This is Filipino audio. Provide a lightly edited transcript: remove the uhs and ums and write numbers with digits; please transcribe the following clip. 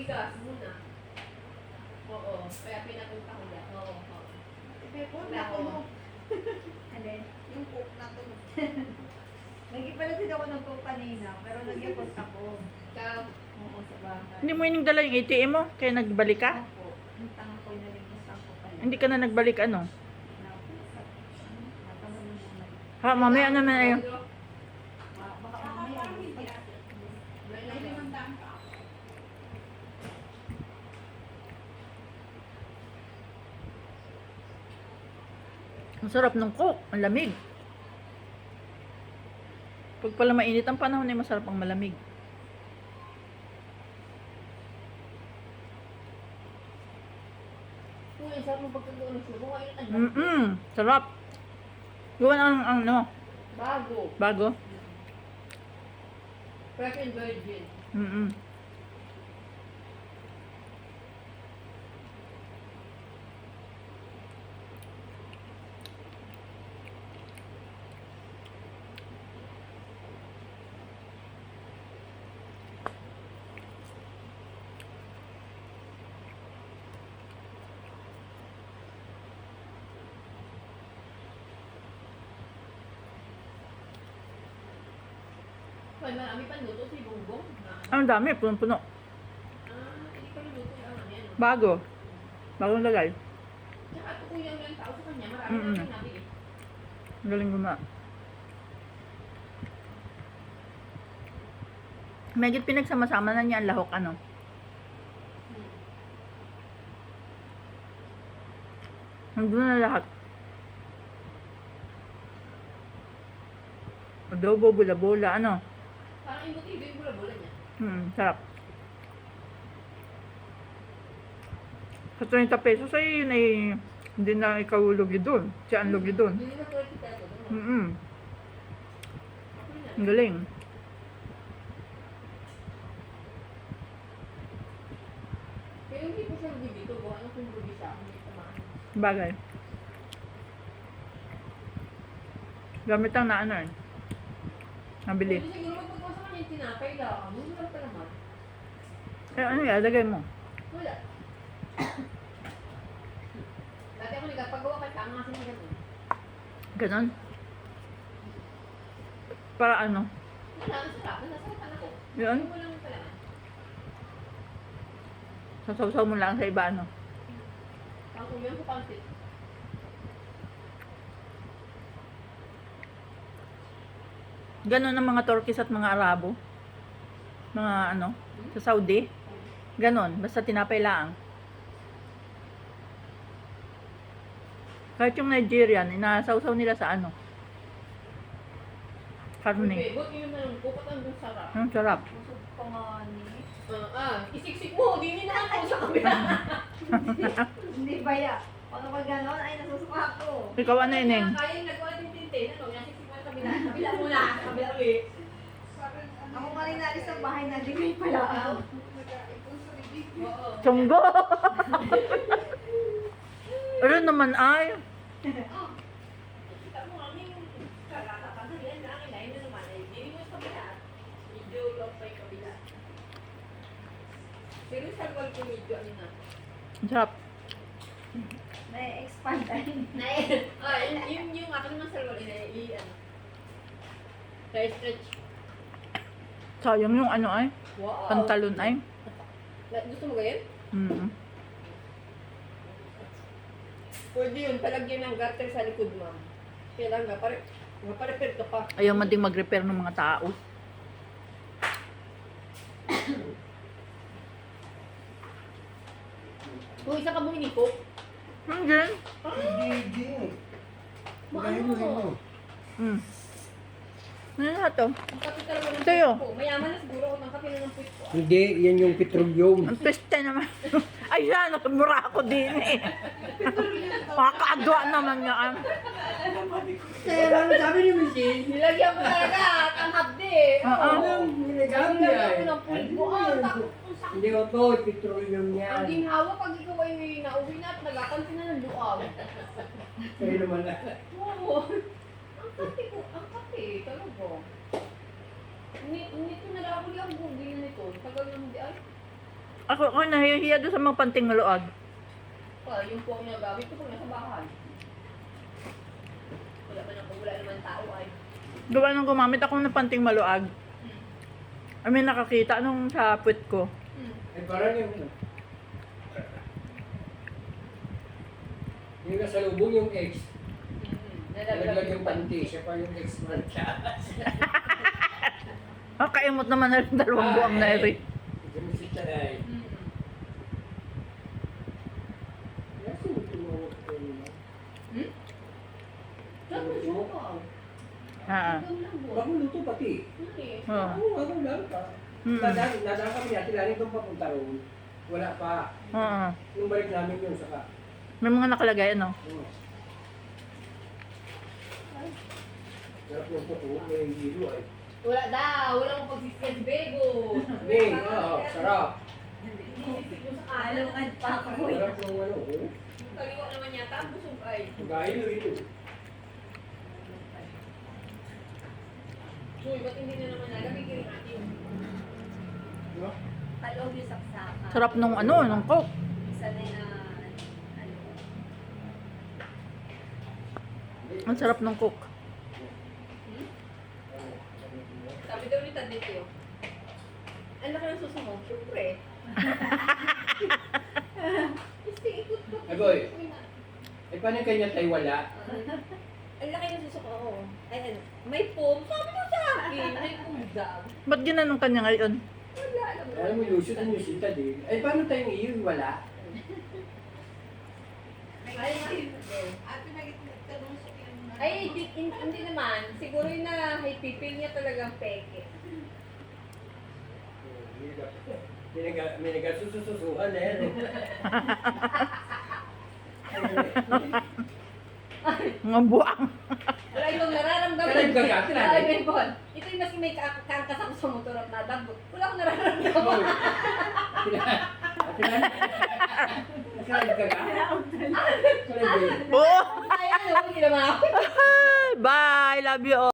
bigas muna. Oo, kaya pinapunta ko yan. Oo. Wala ko mo. Alin? Yung cook na to. Nagipalasid ako ng coke kanina, pero nagyapot ako. Ikaw, Oo, sa bahay. Hindi mo yung dala yung ATM mo, kaya nagbalik ka? Opo. Yung tanga ko nalimutan ko pala. Hindi ka na nagbalik ano? Natamad mo naman. Ha, mamaya naman ayun. Baka mamaya. may limandaan pa. Ang sarap ng coke, ang lamig. Pag pala mainit ang panahon ay masarap ang malamig. Kung isa mo pagkagawa ng sumo, ayun Sarap. Gawa ng ano, bago. bago. Fresh and virgin. Hoy, marami pa luto si Bongbong. Ang dami, puno-puno. Hindi pa luto yung ano yan. Bago. Bagong lagay. Tsaka ito kung yung tao sa kanya, marami Mm-mm. na nabili. Ang galing gumawa. Medyo pinagsama-sama na niya ang lahok, ano. Nandun na lahat. Adobo, bula-bula, ano. Parang imbutido yung bula-bula niya. Sarap. Sa 30 pesos ay yun ay hindi na ikaw lugi doon. Siya ang lugi doon. Hindi na 30 peso. Okay na. Ang galing. Kaya hindi po siya lugi dito. Kung ano kung lugi siya, hindi tamaan. Bagay. Gamit ang naano eh. Nabili. Pwede siguro magpagawa sa kanya yung tinapay lang. Masarap ka naman. Eh ano yan? Lagay mo. Wala. Dati ako nagpagawa kay tama kasi na gano'n. Ganon. Para ano? Wala, nasarap. Nasarapan ako. Yun? Yung walang kailangan. Sasaw-saw mo lang sa iba ano. Ang uyan ko pansit. Ganon ang mga Turkish at mga Arabo. Mga ano, sa Saudi. Ganon, basta tinapay lang. Kahit yung Nigerian, inasaw-saw nila sa ano. Karne. Bebot yung nalungkot at ang sarap. Ang sarap. Busog pa nga ni. Isiksik mo. Di naman ako sa kabila. Hindi ba ya? Ano pag gano'n? Ay, nasusuka ako. Ikaw ano ineng? Kaya yung nagawa din tintin. Ano, yung isiksik mo yung kabila. Kabila muna. Kabila ulit. Ako nga rin nalis ng bahay na di may pala. Oo. Sunggo! Ano naman ay? Kita mo kami yung karatapan na yan. Lain na naman. Hindi mo sa kabila. Medyo low pa yung kabila. Pero sa wall ko medyo ano na. Ang sarap. Na-expand ay. Yung akin naman sa wall, ano. Kaya stretch. Sayang yung ano ay? Wow. Pantalon ay? Gusto mo ganyan? Pwede yun, palagyan ng garter sa likod, ma'am. Kailangan nga, maparepair ka pa. Ayaw man din mag-repair ng mga tao. Kung isa ka bumili ko, Hindi. Gigi. mahal mo. mo. Ano na to? Ang kape talaga ng Sa'yo. puwit ko. Mayaman na siguro ako ng kape na ng puwit ko. Hindi, yan yung petroleum. Ang peste naman. Ay, yan. Nakamura ako din eh. Makakadwa naman yan. Kaya lang sabi ni Michelle, Nilagyan ko talaga, ang habdi eh. Oo. nilagyan Nilagyan ko ng puwit ko. Takot kung sakit. Hindi ko to, petroleum Ang yan. ginhawa pag ikaw ay nauwi na at nagakantin na ng luaw. Kaya naman na. Oo. Ang kape ko, ang kape, talaga. Nito na lang ako yung bugi na nito. Tagal na hindi ay. Ako nahihiya doon sa mga panting maluag. Yung po ang nagagamit ko pag nasa bahay. Wala naman tao ay. Gawa nung gumamit ako ng panting maluag. I mean, nakakita nung sa puwet ko. Ay parang yung yung nasa lubong yung ex. Nalaglag yung panty. Siya pa yung ex man. Kaimot naman na rin dalawang buwang na rin. Ganun si Charay. Nasa mo tumawag ko nila. Ha. Bagong luto pati. Oh. Oo, bagong lang pa. Nadaan kami natin lang itong papunta roon. Wala pa. Oo. Nung balik namin yun, saka. May mga nakalagay, ano? Sarap yung puto, may hilo ay. Wala daw, wala mong pagsisyan si Bego. Ning, sarap. Inisip mo sa kanan. Alungad pa ako. Sarap ng ano, oh. Yung kaliwa naman yata, ang busog ay. Gahilo. Uy, ba't hindi na naman nalagay natin? Diba? Talog yung saksaka. Sarap nung ano, nung coke. Isa na yung ano. Ang sarap nung coke. Sabi daw ni Tadito, ang laki ng susunod, syempre. Kasi ikot ko. Ay, boy. Ay, paano yung kanya tayo wala? Ang laki ng susunod ko. Ay, ano, may foam. Sabi daw sa akin, may foam daw. Ba't ginanong kanya ngayon? Wala, alam mo. Alam mo, Lucio, ano yung sita din? Ay, paano tayong iyon wala? Ay, hindi naman. Siguro yun na pipil niya talagang peke. May nagasususuhan na yan. Mga buwang. Wala itong nararamdaman. Kaya gagati na. Ay, Bebon. Ito yung maski may kangkas ako sa motor at nadagbot. Wala akong nararamdaman. Oo. Ay, ano, ginawa ako. Bye! Love you all.